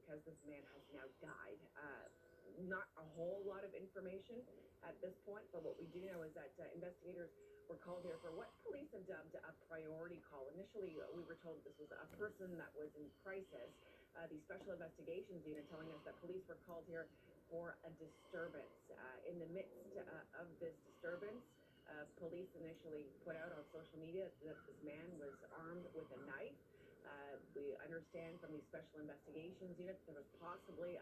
because this man has now died. Not a whole lot of information at this point, but what we do know is that investigators were called here for what police have dubbed a priority call. Initially, we were told this was a person that was in crisis. The Special Investigations Unit telling us that police were called here for a disturbance. In the midst of this disturbance, police initially put out on social media that this man was armed with a knife. We understand from the Special Investigations Unit there was possibly